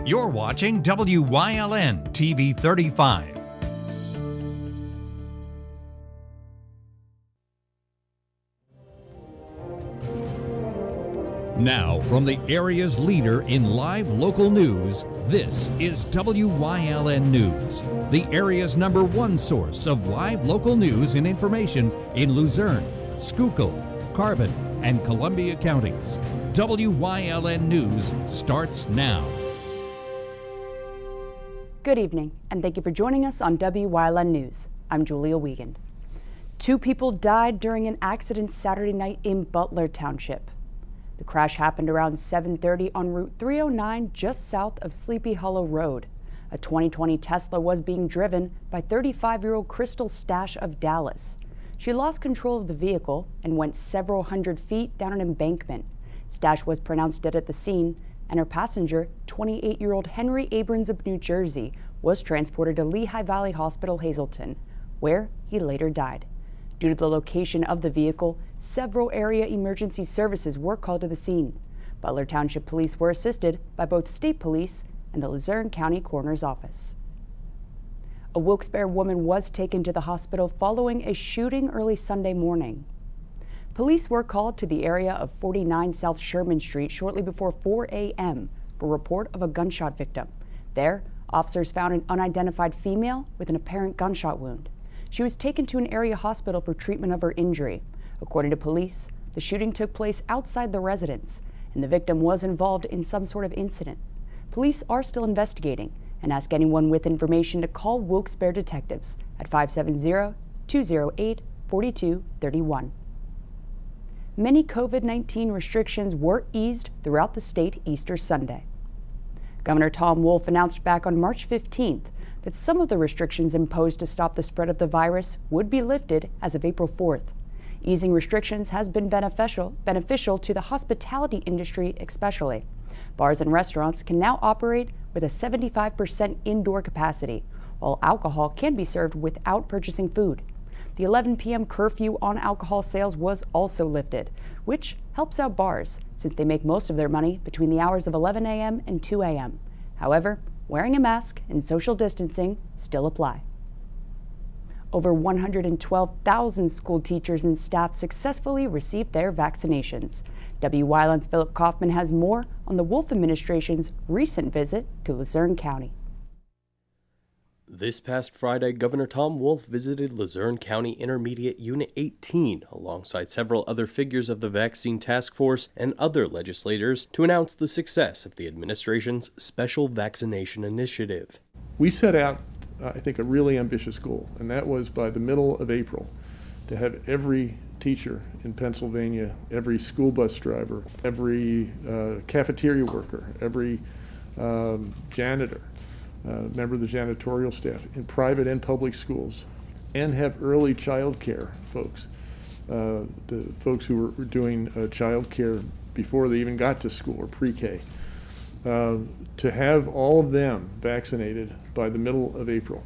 You're watching WYLN TV 35. Now, from the area's leader in live local news, this is WYLN News, the area's #1 source of live local news and information in Luzerne, Schoolkill, Carbon, and Columbia counties. WYLN News starts now. Good evening, and thank you for joining us on WYLN News. I'm Julia Wiegand. 2 people died during an accident Saturday night in Butler Township. The crash happened around 7:30 on Route 309 just south of Sleepy Hollow Road. A 2020 Tesla was being driven by 35-year-old Crystal Stash of Dallas. She lost control of the vehicle and went several hundred feet down an embankment. Stash was pronounced dead at the scene, and her passenger, 28-year-old Henry Abrams of New Jersey, was transported to Lehigh Valley Hospital, Hazleton, where he later died. Due to the location of the vehicle, several area emergency services were called to the scene. Butler Township Police were assisted by both state police and the Luzerne County Coroner's Office. A Wilkes-Barre woman was taken to the hospital following a shooting early Sunday morning. Police were called to the area of 49 South Sherman Street shortly before 4 a.m. for a report of a gunshot victim. There, officers found an unidentified female with an apparent gunshot wound. She was taken to an area hospital for treatment of her injury. According to police, the shooting took place outside the residence, and the victim was involved in some sort of incident. Police are still investigating and ask anyone with information to call Wilkes-Barre detectives at 570-208-4231. Many COVID-19 restrictions were eased throughout the state Easter Sunday. Governor Tom Wolf announced back on March 15th that some of the restrictions imposed to stop the spread of the virus would be lifted as of April 4th. Easing restrictions has been beneficial to the hospitality industry especially. Bars and restaurants can now operate with a 75% indoor capacity, while alcohol can be served without purchasing food. The 11 p.m. curfew on alcohol sales was also lifted, which helps out bars since they make most of their money between the hours of 11 a.m. and 2 a.m. However, wearing a mask and social distancing still apply. Over 112,000 school teachers and staff successfully received their vaccinations. WYLN's Philip Kaufman has more on the Wolf administration's recent visit to Luzerne County. This past Friday, Governor Tom Wolf visited Luzerne County Intermediate Unit 18 alongside several other figures of the vaccine task force and other legislators to announce the success of the administration's special vaccination initiative. We set out, I think, a really ambitious goal, and that was by the middle of April to have every teacher in Pennsylvania, every school bus driver, every cafeteria worker, every janitor, member of the janitorial staff in private and public schools, and have early child care folks, the folks who were doing child care before they even got to school or pre-K, to have all of them vaccinated by the middle of April.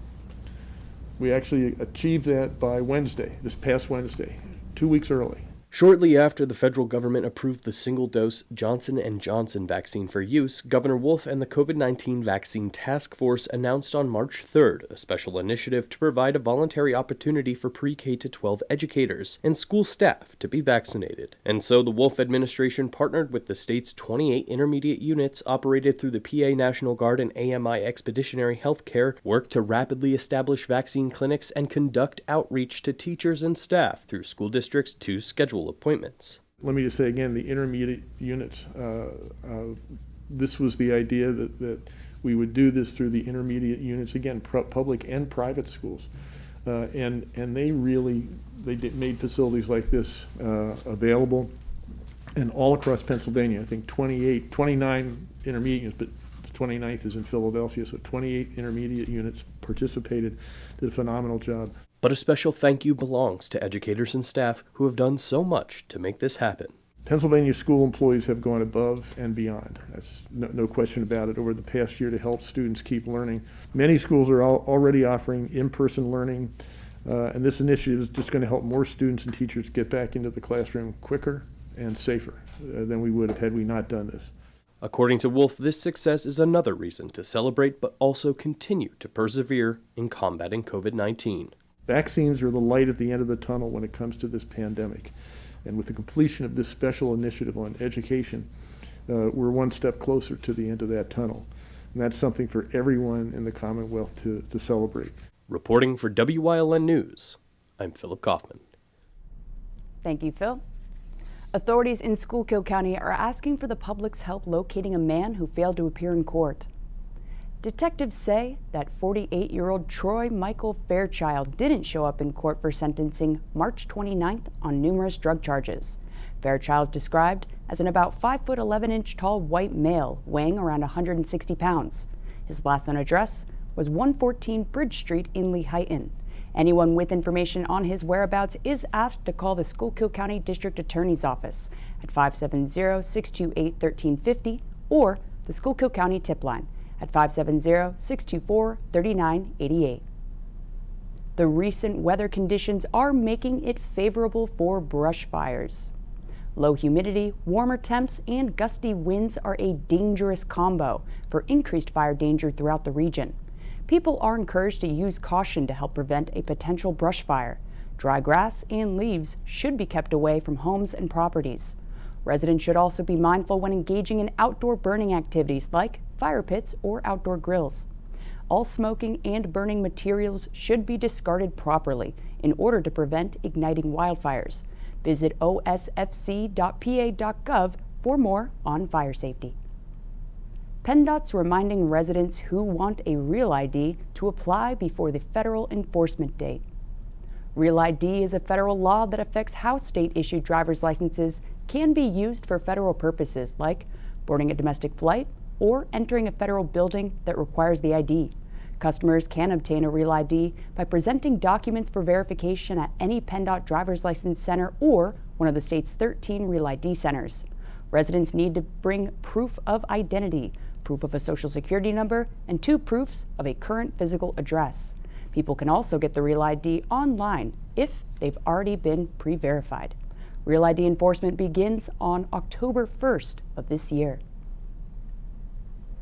We actually achieved that by Wednesday, this past Wednesday, 2 weeks early. Shortly after the federal government approved the single-dose Johnson & Johnson vaccine for use, Governor Wolf and the COVID-19 Vaccine Task Force announced on March 3rd a special initiative to provide a voluntary opportunity for pre-K to 12 educators and school staff to be vaccinated. And so the Wolf administration partnered with the state's 28 intermediate units operated through the PA National Guard and AMI Expeditionary Healthcare, worked to rapidly establish vaccine clinics and conduct outreach to teachers and staff through school districts to schedule appointments. Let me just say again, the intermediate units, this was the idea that we would do this through the intermediate units, again, public and private schools. And they made facilities like this available, and all across Pennsylvania. I think 29 intermediate units, but the 29th is in Philadelphia, so 28 intermediate units participated, did a phenomenal job. But a special thank you belongs to educators and staff who have done so much to make this happen. Pennsylvania school employees have gone above and beyond. That's no question about it over the past year to help students keep learning. Many schools are already offering in-person learning, and this initiative is just going to help more students and teachers get back into the classroom quicker and safer than we would have had we not done this. According to Wolf, this success is another reason to celebrate but also continue to persevere in combating COVID-19. Vaccines are the light at the end of the tunnel when it comes to this pandemic. And with the completion of this special initiative on education, we're one step closer to the end of that tunnel. And that's something for everyone in the Commonwealth to celebrate. Reporting for WYLN News, I'm Philip Kaufman. Thank you, Phil. Authorities in Schoolkill County are asking for the public's help locating a man who failed to appear in court. Detectives say that 48-year-old Troy Michael Fairchild didn't show up in court for sentencing March 29th on numerous drug charges. Fairchild is described as an about 5'11" tall white male weighing around 160 pounds. His last known address was 114 Bridge Street in Lehighton. Anyone with information on his whereabouts is asked to call the Schoolkill County District Attorney's Office at 570-628-1350 or the Schoolkill County Tip Line at 570-624-3988. The recent weather conditions are making it favorable for brush fires. Low humidity, warmer temps, and gusty winds are a dangerous combo for increased fire danger throughout the region. People are encouraged to use caution to help prevent a potential brush fire. Dry grass and leaves should be kept away from homes and properties. Residents should also be mindful when engaging in outdoor burning activities like fire pits or outdoor grills. All smoking and burning materials should be discarded properly in order to prevent igniting wildfires. Visit osfc.pa.gov for more on fire safety. PennDOT's reminding residents who want a Real ID to apply before the federal enforcement date. Real ID is a federal law that affects how state-issued driver's licenses can be used for federal purposes like boarding a domestic flight or entering a federal building that requires the ID. Customers can obtain a Real ID by presenting documents for verification at any PennDOT driver's license center or one of the state's 13 Real ID centers. Residents need to bring proof of identity, proof of a social security number, and 2 proofs of a current physical address. People can also get the Real ID online if they've already been pre-verified. Real ID enforcement begins on October 1st of this year.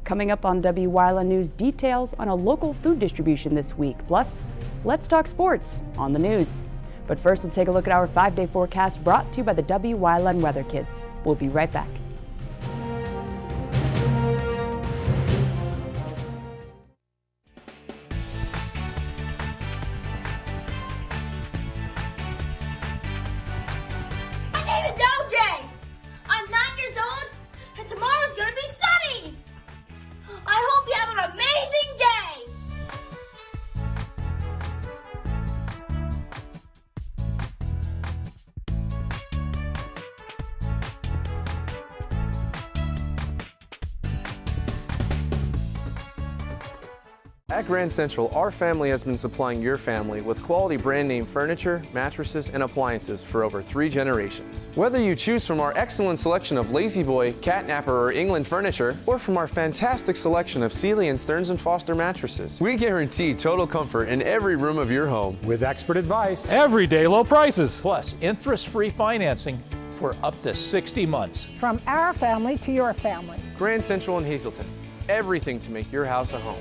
Coming up on WYLN News, details on a local food distribution this week. Plus, let's talk sports on the news. But first, let's take a look at our 5-day forecast brought to you by the WYLN Weather Kids. We'll be right back. At Grand Central, our family has been supplying your family with quality brand name furniture, mattresses, and appliances for over 3 generations. Whether you choose from our excellent selection of Lazy Boy, Catnapper, or England furniture, or from our fantastic selection of Sealy and Stearns & Foster mattresses, we guarantee total comfort in every room of your home. With expert advice, everyday low prices, plus interest-free financing for up to 60 months. From our family to your family. Grand Central in Hazleton. Everything to make your house a home.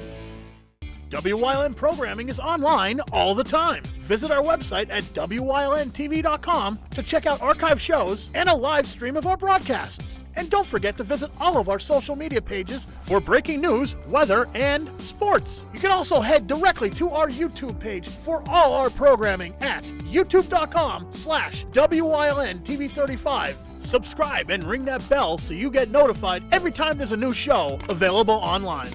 WYLN programming is online all the time. Visit our website at WYLNTV.com to check out archive shows and a live stream of our broadcasts. And don't forget to visit all of our social media pages for breaking news, weather, and sports. You can also head directly to our YouTube page for all our programming at youtube.com/WYLNTV35. Subscribe and ring that bell so you get notified every time there's a new show available online.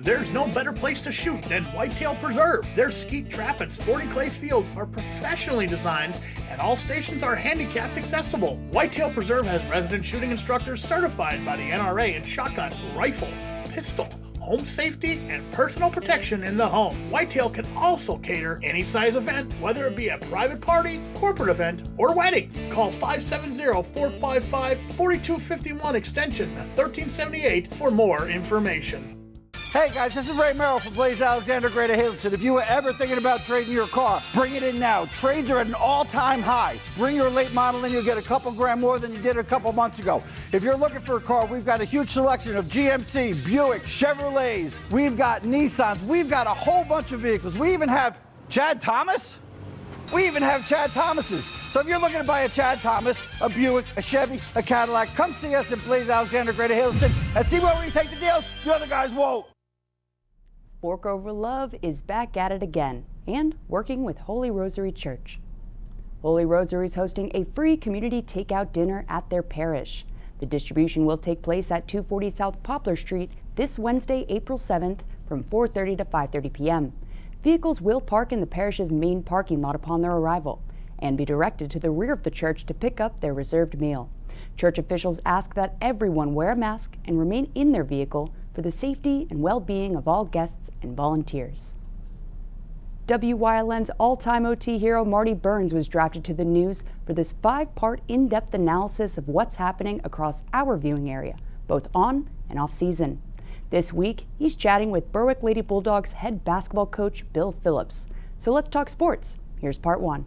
There's no better place to shoot than Whitetail Preserve. Their skeet trap and sporting clay fields are professionally designed and all stations are handicapped accessible. Whitetail Preserve has resident shooting instructors certified by the NRA in shotgun, rifle, pistol, home safety, and personal protection in the home. Whitetail can also cater any size event, whether it be a private party, corporate event, or wedding. Call 570-455-4251 extension 1378 for more information. Hey guys, this is Ray Merrill from Blaze Alexander Greater Hazleton. If you were ever thinking about trading your car, bring it in now. Trades are at an all-time high. Bring your late model in, you'll get a couple grand more than you did a couple months ago. If you're looking for a car, we've got a huge selection of GMC, Buick, Chevrolets. We've got Nissans. We've got a whole bunch of vehicles. We even have Chad Thomas. We even have Chad Thomases. So if you're looking to buy a Chad Thomas, a Buick, a Chevy, a Cadillac, come see us at Blaze Alexander Greater Hazleton and see where we take the deals the other guys won't. Fork Over Love is back at it again and working with Holy Rosary Church. Holy Rosary is hosting a free community takeout dinner at their parish. The distribution will take place at 240 South Poplar Street this Wednesday, April 7th from 4:30 to 5:30 p.m. Vehicles will park in the parish's main parking lot upon their arrival and be directed to the rear of the church to pick up their reserved meal. Church officials ask that everyone wear a mask and remain in their vehicle for the safety and well-being of all guests and volunteers. WYLN's all-time OT hero Marty Burns was drafted to the news for this 5-part in-depth analysis of what's happening across our viewing area, both on and off season. This week, he's chatting with Berwick Lady Bulldogs head basketball coach Bill Phillips. So let's talk sports. Here's part 1.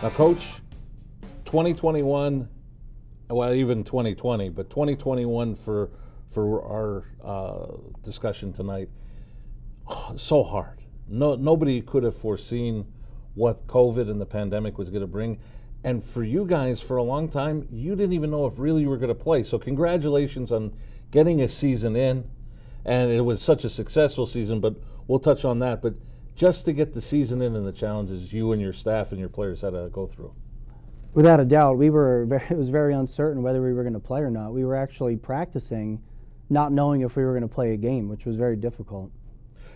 Now, Coach, 2021, well, even 2020, but 2021 for our discussion tonight, so hard. Nobody could have foreseen what COVID and the pandemic was going to bring. And for you guys, for a long time, you didn't even know if really you were going to play. So congratulations on getting a season in. And it was such a successful season, but we'll touch on that. But just to get the season in and the challenges you and your staff and your players had to go through. Without a doubt, it was very uncertain whether we were going to play or not. We were actually practicing not knowing if we were going to play a game, which was very difficult.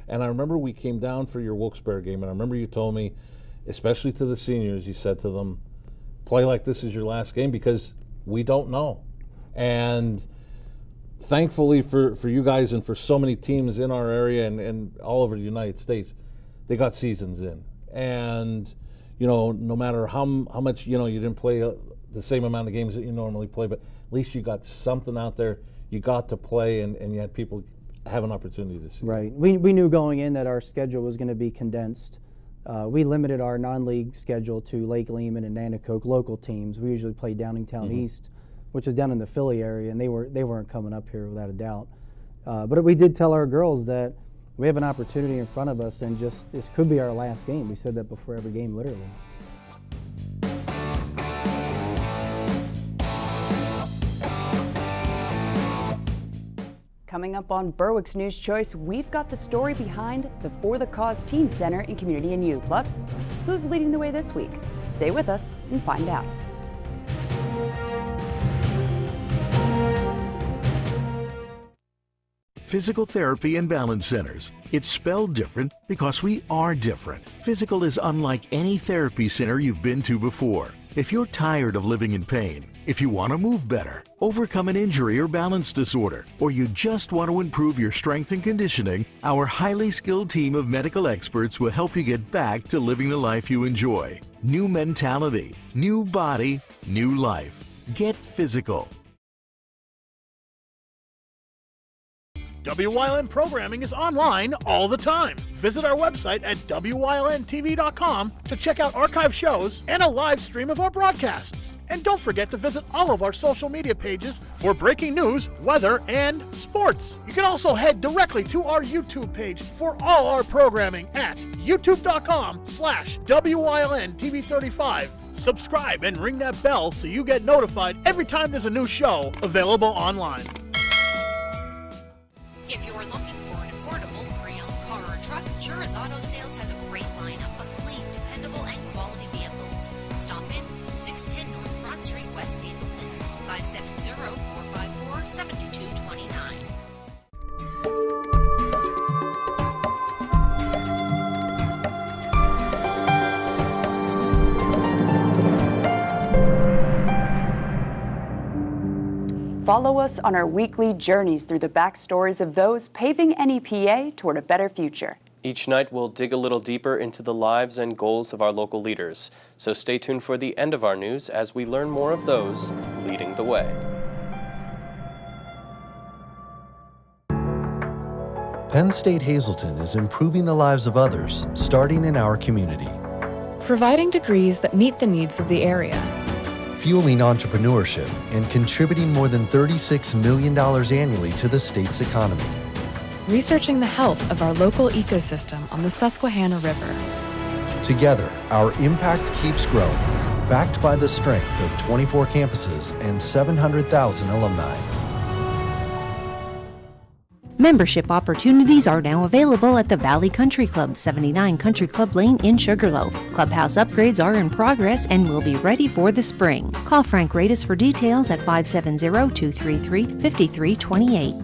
And I remember we came down for your Wilkes-Barre game, and I remember you told me, especially to the seniors, you said to them, play like this is your last game because we don't know. And thankfully for you guys and for so many teams in our area and all over the United States, they got seasons in. And, you know, no matter how much, you know, you didn't play the same amount of games that you normally play, but at least you got something out there. You got to play, and you had people have an opportunity to see. Right. We knew going in that our schedule was going to be condensed. We limited our non-league schedule to Lake Lehman and Nanticoke local teams. We usually played Downingtown East, which is down in the Philly area, and they weren't coming up here without a doubt. But we did tell our girls that we have an opportunity in front of us, and just this could be our last game. We said that before every game, literally. Coming up on Berwick's News Choice, we've got the story behind the For the Cause Teen Center in Community and You. Plus, who's leading the way this week? Stay with us and find out. Physical Therapy and Balance Centers. It's spelled different because we are different. Physical is unlike any therapy center you've been to before. If you're tired of living in pain, if you want to move better, overcome an injury or balance disorder, or you just want to improve your strength and conditioning, our highly skilled team of medical experts will help you get back to living the life you enjoy. New mentality, new body, new life. Get physical. WYLN programming is online all the time. Visit our website at WYLNTV.com to check out archive shows and a live stream of our broadcasts. And don't forget to visit all of our social media pages for breaking news, weather, and sports. You can also head directly to our YouTube page for all our programming at youtube.com/WYLNTV35. Subscribe and ring that bell so you get notified every time there's a new show available online. If you're looking for an affordable pre-owned car or truck, Jura's Auto Sales has a great lineup of clean, dependable, and quality vehicles. Stop in 610 North Broad Street, West Hazleton, 570-454-7229. Follow us on our weekly journeys through the backstories of those paving NEPA toward a better future. Each night we'll dig a little deeper into the lives and goals of our local leaders, so stay tuned for the end of our news as we learn more of those leading the way. Penn State Hazleton is improving the lives of others, starting in our community. Providing degrees that meet the needs of the area. Fueling entrepreneurship and contributing more than $36 million annually to the state's economy. Researching the health of our local ecosystem on the Susquehanna River. Together, our impact keeps growing, backed by the strength of 24 campuses and 700,000 alumni. Membership opportunities are now available at the Valley Country Club, 79 Country Club Lane in Sugarloaf. Clubhouse upgrades are in progress and will be ready for the spring. Call Frank Radis for details at 570-233-5328.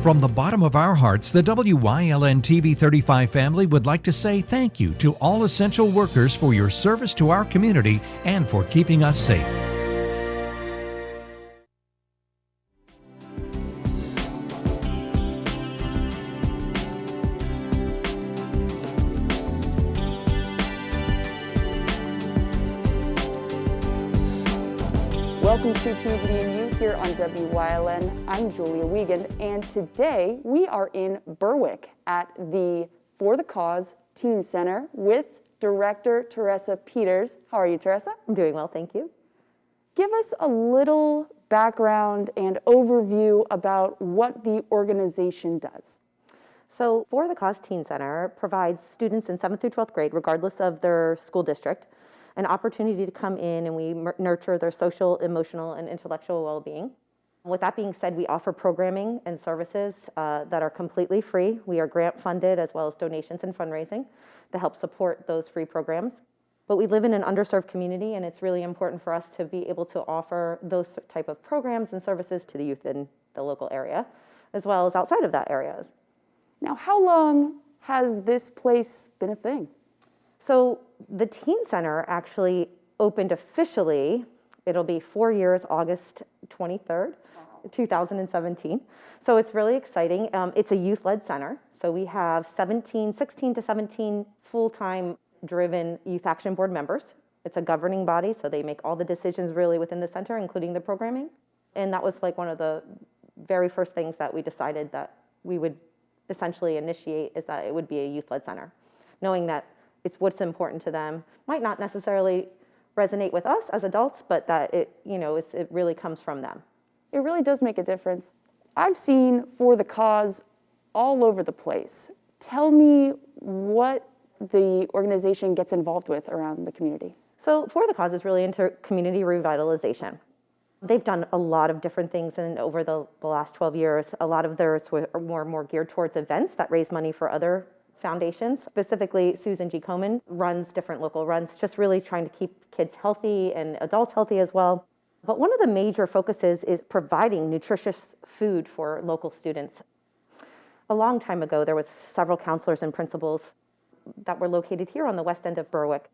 From the bottom of our hearts, the WYLN TV 35 family would like to say thank you to all essential workers for your service to our community and for keeping us safe. Welcome to Community and You here on WYLN. I'm Julia Wiegand, and today we are in Berwick at the For the Cause Teen Center with Director Teresa Peters. How are you, Teresa? I'm doing well, thank you. Give us a little background and overview about what the organization does. So For the Cause Teen Center provides students in 7th through 12th grade, regardless of their school district, an opportunity to come in and we nurture their social, emotional, and intellectual well-being. With that being said, we offer programming and services that are completely free. We are grant funded as well as donations and fundraising to help support those free programs. But we live in an underserved community, and it's really important for us to be able to offer those type of programs and services to the youth in the local area, as well as outside of that area. Now, how long has this place been a thing? So the Teen Center actually opened officially, it'll be 4 years, August 23rd, 2017. So it's really exciting. It's a youth-led center. So we have 16 to 17 full-time driven Youth Action Board members. It's a governing body, so they make all the decisions really within the center, including the programming. And that was like one of the very first things that we decided that we would essentially initiate, is that it would be a youth-led center, knowing that it's what's important to them. Might not necessarily resonate with us as adults, but that it really comes from them. It really does make a difference. I've seen For the Cause all over the place. Tell me what the organization gets involved with around the community. So For the Cause is really into community revitalization. They've done a lot of different things, and over the last 12 years, a lot of theirs were more and more geared towards events that raise money for other foundations. Specifically, Susan G. Komen runs different local runs, just really trying to keep kids healthy and adults healthy as well. But one of the major focuses is providing nutritious food for local students. A long time ago, there was several counselors and principals that were located here on the west end of Berwick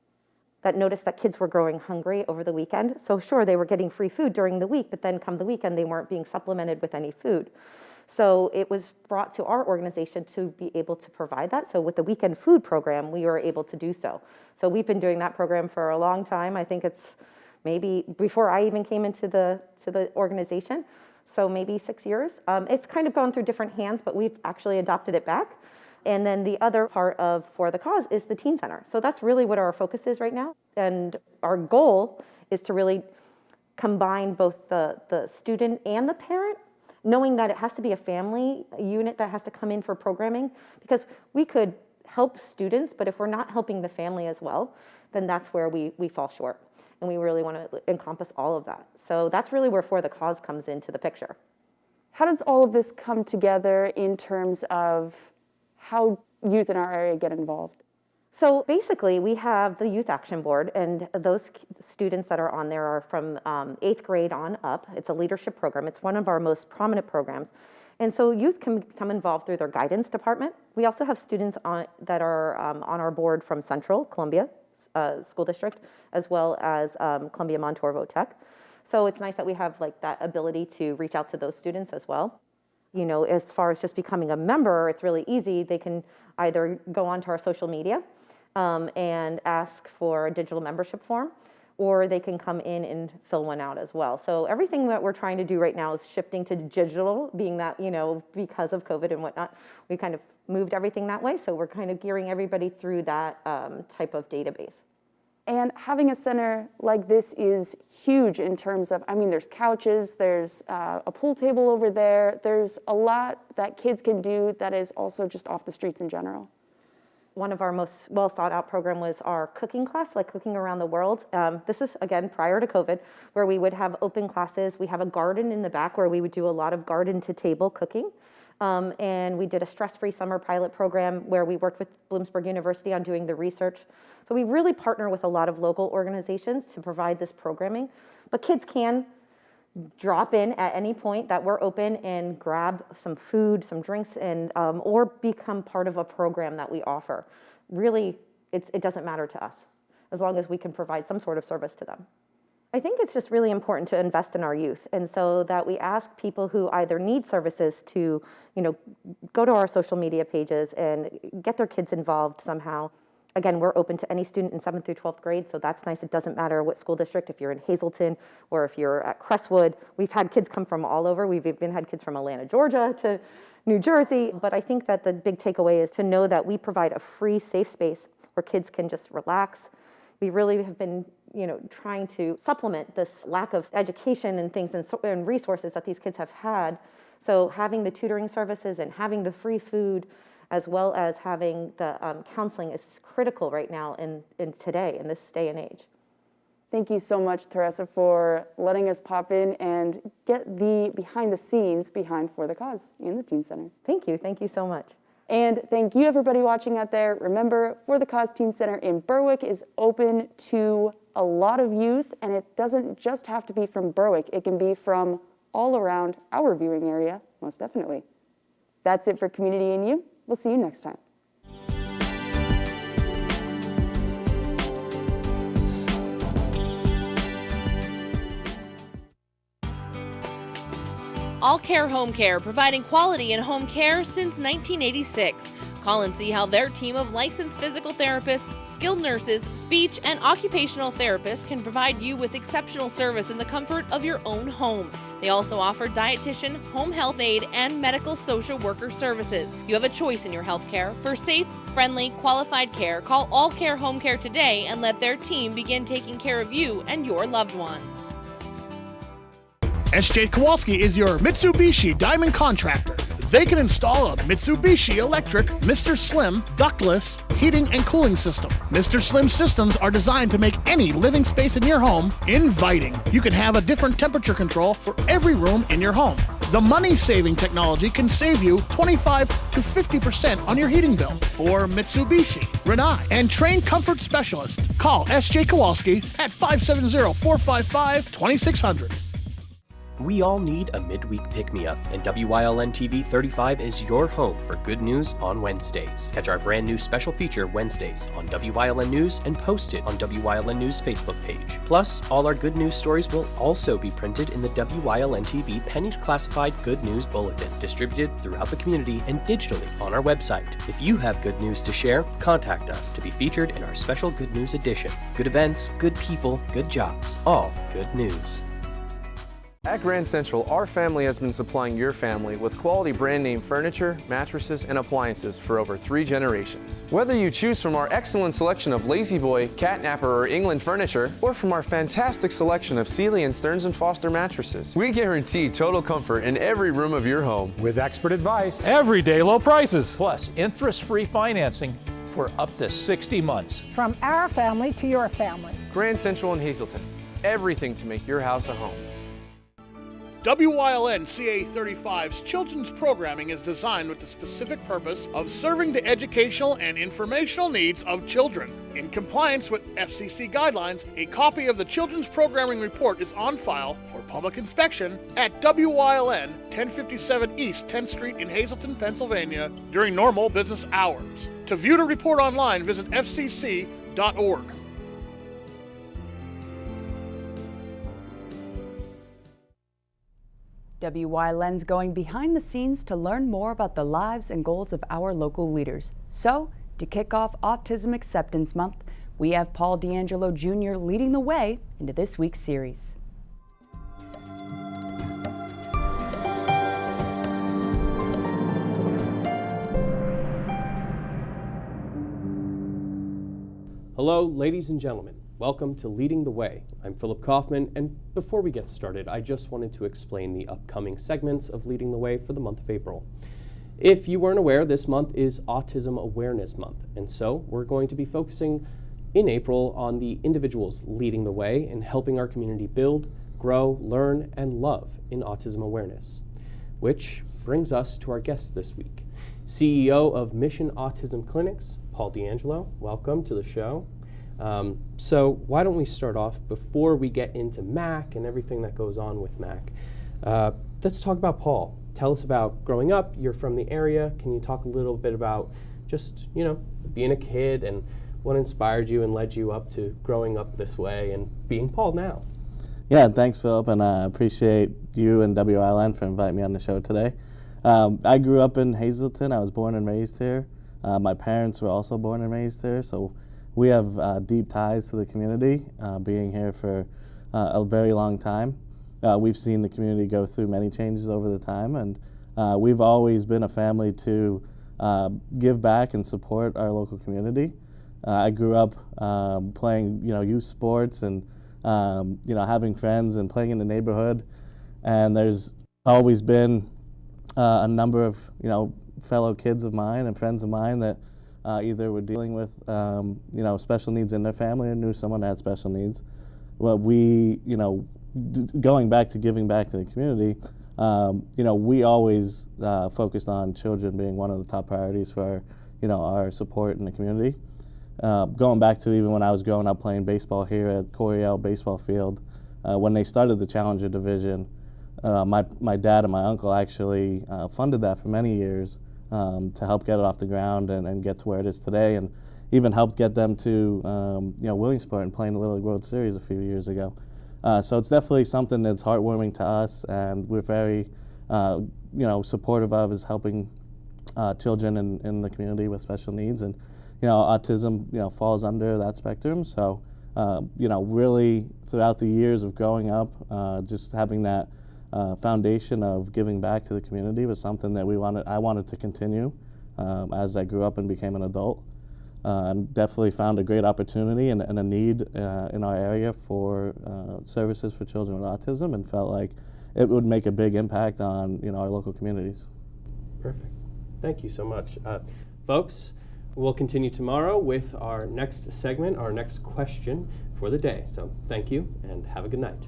that noticed that kids were growing hungry over the weekend. So sure, they were getting free food during the week, but then come the weekend, they weren't being supplemented with any food. So it was brought to our organization to be able to provide that. So with the weekend food program, we were able to do so. So we've been doing that program for a long time. I think it's maybe before I even came into the organization. So maybe 6 years. It's kind of gone through different hands, but we've actually adopted it back. And then the other part of For the Cause is the Teen Center. So that's really what our focus is right now. And our goal is to really combine both the student and the parent, knowing that it has to be a family unit that has to come in for programming, because we could help students, but if we're not helping the family as well, then that's where we fall short. And we really want to encompass all of that. So that's really where For the Cause comes into the picture. How does all of this come together in terms of how youth in our area get involved? So basically, we have the Youth Action Board, and those students that are on there are from 8th grade on up. It's a leadership program. It's one of our most prominent programs. And so youth can become involved through their guidance department. We also have students that are on our board from Central, Columbia School District, as well as Columbia Montour Votech. So it's nice that we have like that ability to reach out to those students as well. You know, as far as just becoming a member, it's really easy. They can either go onto our social media and ask for a digital membership form, or they can come in and fill one out as well. So everything that we're trying to do right now is shifting to digital, being that, you know, because of COVID and whatnot, we kind of moved everything that way. So we're kind of gearing everybody through that type of database. And having a center like this is huge in terms of, I mean, there's couches, there's a pool table over there, there's a lot that kids can do that is also just off the streets in general. One of our most well sought out program was our cooking class, like cooking around the world. This is, again, prior to COVID, where we would have open classes. We have a garden in the back where we would do a lot of garden to table cooking. And we did a stress-free summer pilot program where we worked with Bloomsburg University on doing the research. So we really partner with a lot of local organizations to provide this programming. But kids can drop in at any point that we're open and grab some food, some drinks, and or become part of a program that we offer. Really, it doesn't matter to us as long as we can provide some sort of service to them. I think it's just really important to invest in our youth, and so that we ask people who either need services to, you know, go to our social media pages and get their kids involved somehow. Again, we're open to any student in 7th through 12th grade, so that's nice. It doesn't matter what school district, if you're in Hazleton or if you're at Crestwood. We've had kids come from all over. We've even had kids from Atlanta, Georgia to New Jersey. But I think that the big takeaway is to know that we provide a free, safe space where kids can just relax. We really have been, you know, trying to supplement this lack of education and things and resources that these kids have had. So having the tutoring services and having the free food, as well as having the counseling, is critical right now in today, in this day and age. Thank you so much, Teresa, for letting us pop in and get the behind the scenes behind For the Cause in the Teen Center. Thank you so much. And thank you, everybody watching out there. Remember, For the Cause Teen Center in Berwick is open to a lot of youth, and it doesn't just have to be from Berwick. It can be from all around our viewing area, most definitely. That's it for Community and You. We'll see you next time. All Care Home Care, providing quality in home care since 1986. Call and see how their team of licensed physical therapists, skilled nurses, speech, and occupational therapists can provide you with exceptional service in the comfort of your own home. They also offer dietitian, home health aide, and medical social worker services. You have a choice in your health care. For safe, friendly, qualified care, call All Care Home Care today and let their team begin taking care of you and your loved ones. SJ Kowalski is your Mitsubishi Diamond Contractor. They can install a Mitsubishi electric Mr. Slim ductless heating and cooling system. Mr. Slim systems are designed to make any living space in your home inviting. You can have a different temperature control for every room in your home. The money-saving technology can save you 25 to 50% on your heating bill. For Mitsubishi, Renai, and trained comfort specialists, call SJ Kowalski at 570-455-2600. We all need a midweek pick-me-up, and WYLN TV 35 is your home for good news on Wednesdays. Catch our brand new special feature Wednesdays on WYLN News and post it on WYLN News Facebook page. Plus, all our good news stories will also be printed in the WYLN TV Pennies Classified Good News Bulletin, distributed throughout the community and digitally on our website. If you have good news to share, contact us to be featured in our special Good News edition. Good events, good people, good jobs, all good news. At Grand Central, our family has been supplying your family with quality brand name furniture, mattresses, and appliances for over 3 generations. Whether you choose from our excellent selection of Lazy Boy, Catnapper, or England furniture, or from our fantastic selection of Sealy and Stearns & Foster mattresses, we guarantee total comfort in every room of your home. With expert advice, everyday low prices, plus interest-free financing for up to 60 months. From our family to your family. Grand Central in Hazleton, everything to make your house a home. WYLN CA35's children's programming is designed with the specific purpose of serving the educational and informational needs of children. In compliance with FCC guidelines, a copy of the Children's Programming Report is on file for public inspection at WYLN 1057 East 10th Street in Hazleton, Pennsylvania during normal business hours. To view the report online, visit fcc.org. WYLN's going behind the scenes to learn more about the lives and goals of our local leaders. So, to kick off Autism Acceptance Month, we have Paul D'Angelo Jr. leading the way into this week's series. Hello, ladies and gentlemen. Welcome to Leading the Way. I'm Philip Kaufman, and before we get started, I just wanted to explain the upcoming segments of Leading the Way for the month of April. If you weren't aware, this month is Autism Awareness Month, and so we're going to be focusing in April on the individuals leading the way and helping our community build, grow, learn, and love in autism awareness. Which brings us to our guest this week, CEO of Mission Autism Clinics, Paul D'Angelo. Welcome to the show. So why don't we start off, before we get into MAC and everything that goes on with MAC, let's talk about Paul. Tell us about growing up. You're from the area. Can you talk a little bit about just, being a kid and what inspired you and led you up to growing up this way and being Paul now? Yeah, thanks, Philip, and I appreciate you and WILN for inviting me on the show today. I grew up in Hazleton. I was born and raised here. My parents were also born and raised here, so we have deep ties to the community, being here for a very long time. We've seen the community go through many changes over the time, and we've always been a family to give back and support our local community. I grew up playing, youth sports and, having friends and playing in the neighborhood, and there's always been a number of, fellow kids of mine and friends of mine that either were dealing with, special needs in their family or knew someone that had special needs. Well, we, going back to giving back to the community, we always focused on children being one of the top priorities for, our support in the community. Going back to even when I was growing up playing baseball here at Coryell Baseball Field, when they started the Challenger Division, my dad and my uncle actually funded that for many years. To help get it off the ground and get to where it is today, and even helped get them to Williamsport and playing the Little League World Series a few years ago. So it's definitely something that's heartwarming to us, and we're very supportive of, is helping children in the community with special needs, and autism falls under that spectrum. So really throughout the years of growing up, just having that foundation of giving back to the community was something that I wanted to continue as I grew up and became an adult. And definitely found a great opportunity and a need in our area for services for children with autism, and felt like it would make a big impact on our local communities. Perfect. Thank you so much. Folks, we'll continue tomorrow with our next segment, our next question for the day. So thank you and have a good night.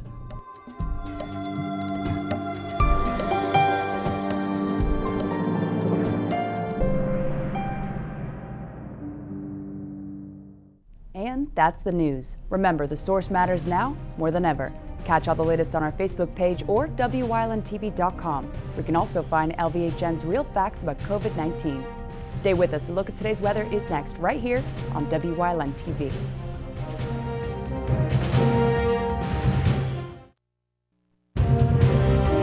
And that's the news. Remember, the source matters now more than ever. Catch all the latest on our Facebook page or WYLNTV.com, where you can also find LVHN's real facts about COVID-19. Stay with us. A look at today's weather is next, right here on WYLN TV.